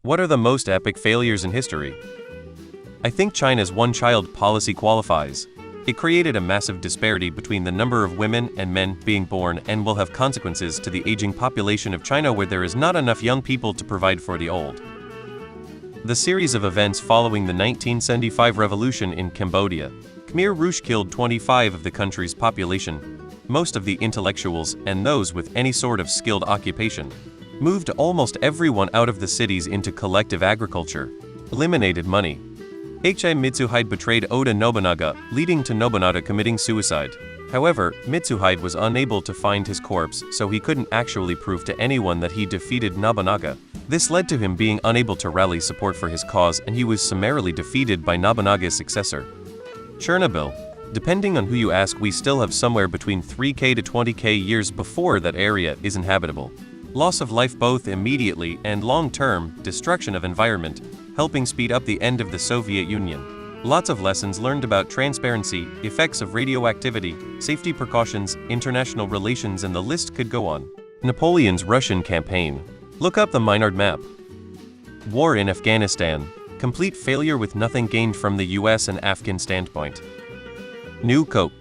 What are the most epic failures in history? I think China's one-child policy qualifies. It created a massive disparity between the number of women and men being born and will have consequences to the aging population of China where there is not enough young people to provide for the old. The series of events following the 1975 revolution in Cambodia, Khmer Rouge killed 25% of the country's population, most of the intellectuals and those with any sort of skilled occupation, moved almost everyone out of the cities into collective agriculture, eliminated money. Mitsuhide betrayed Oda Nobunaga, leading to Nobunaga committing suicide. However, Mitsuhide was unable to find his corpse, so he couldn't actually prove to anyone that he defeated Nobunaga. This led to him being unable to rally support for his cause, and he was summarily defeated by Nobunaga's successor. Chernobyl. Depending on who you ask, we still have somewhere between 3K to 20K years before that area is inhabitable. Loss of life both immediately and long-term, destruction of environment, helping speed up the end of the Soviet Union. Lots of lessons learned about transparency, effects of radioactivity, safety precautions, international relations, and the list could go on. Napoleon's Russian campaign. Look up the Maynard map. War in Afghanistan. Complete failure with nothing gained from the US and Afghan standpoint. New Coke.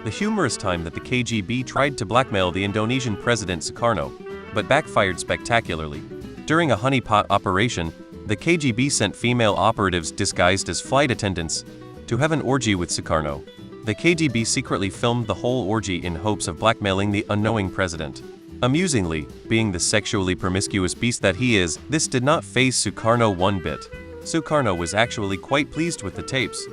The humorous time that the KGB tried to blackmail the Indonesian president Sukarno, but backfired spectacularly. During a honeypot operation, the KGB sent female operatives disguised as flight attendants to have an orgy with Sukarno. The KGB secretly filmed the whole orgy in hopes of blackmailing the unknowing president. Amusingly, being the sexually promiscuous beast that he is, this did not faze Sukarno one bit. Sukarno was actually quite pleased with the tapes.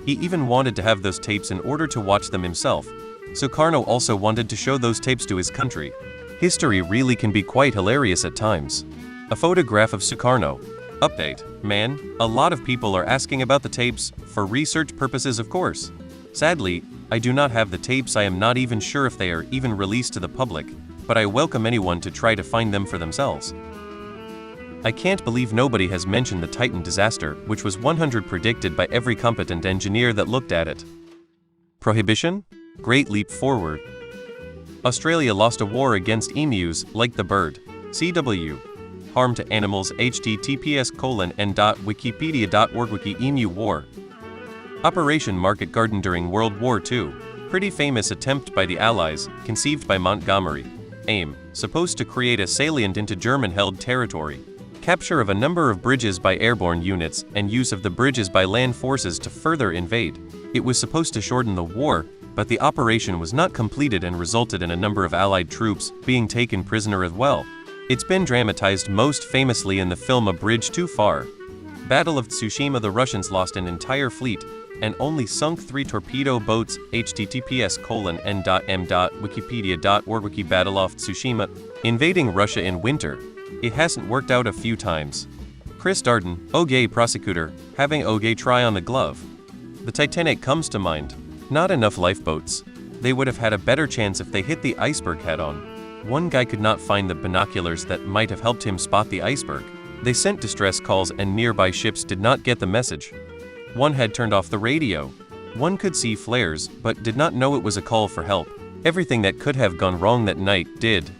He even wanted to have those tapes in order to watch them himself. Sukarno also wanted to show those tapes to his country. History really can be quite hilarious at times. A photograph of Sukarno. Update. Man, a lot of people are asking about the tapes, for research purposes of course. Sadly, I do not have the tapes. I am not even sure if they are even released to the public, but I welcome anyone to try to find them for themselves. I can't believe nobody has mentioned the Titan disaster, which was 100% predicted by every competent engineer that looked at it. Prohibition? Great leap forward. Australia lost a war against emus, like the bird. CW. Harm to animals. https://n.wikipedia.org Wiki Emu War. Operation Market Garden during World War II. Pretty famous attempt by the Allies, conceived by Montgomery. Aim. Supposed to create a salient into German-held territory. Capture of a number of bridges by airborne units and use of the bridges by land forces to further invade. It was supposed to shorten the war, but the operation was not completed and resulted in a number of Allied troops being taken prisoner as well. It's been dramatized most famously in the film A Bridge Too Far. Battle of Tsushima. The Russians lost an entire fleet and only sunk 3 torpedo boats. https://n.m.wikipedia.org Wiki Battle of Tsushima. Invading Russia in winter. It hasn't worked out a few times. Chris Darden, Ogay prosecutor, having Ogay try on the glove. The Titanic comes to mind. Not enough lifeboats. They would have had a better chance if they hit the iceberg head-on. One guy could not find the binoculars that might have helped him spot the iceberg. They sent distress calls and nearby ships did not get the message. One had turned off the radio. One could see flares, but did not know it was a call for help. Everything that could have gone wrong that night did.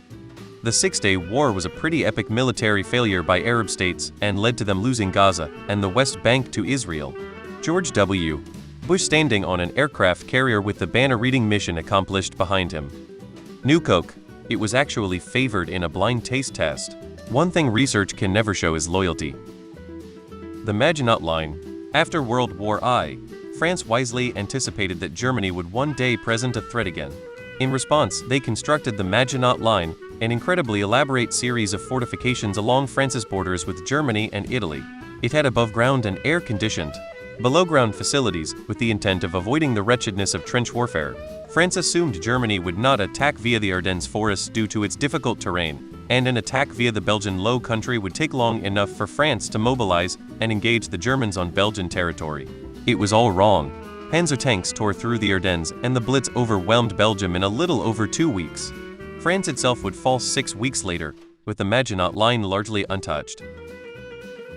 The Six-Day War was a pretty epic military failure by Arab states and led to them losing Gaza and the West Bank to Israel. George W. Bush standing on an aircraft carrier with the banner-reading mission accomplished behind him. New Coke. It was actually favored in a blind taste test. One thing research can never show is loyalty. The Maginot Line. After World War I, France wisely anticipated that Germany would one day present a threat again. In response, they constructed the Maginot Line, an incredibly elaborate series of fortifications along France's borders with Germany and Italy. It had above-ground and air-conditioned, below-ground facilities with the intent of avoiding the wretchedness of trench warfare. France assumed Germany would not attack via the Ardennes forests due to its difficult terrain, and an attack via the Belgian Low Country would take long enough for France to mobilize and engage the Germans on Belgian territory. It was all wrong. Panzer tanks tore through the Ardennes and the Blitz overwhelmed Belgium in a little over 2 weeks. France itself would fall 6 weeks later, with the Maginot Line largely untouched.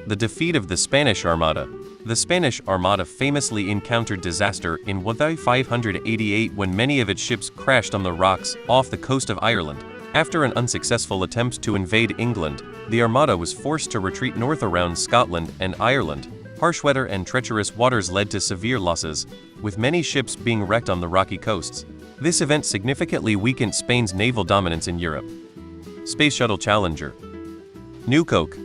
The defeat of the Spanish Armada. The Spanish Armada famously encountered disaster in 1588 when many of its ships crashed on the rocks off the coast of Ireland. After an unsuccessful attempt to invade England, the Armada was forced to retreat north around Scotland and Ireland. Harsh weather and treacherous waters led to severe losses, with many ships being wrecked on the rocky coasts. This event significantly weakened Spain's naval dominance in Europe. Space Shuttle Challenger. Newcoke,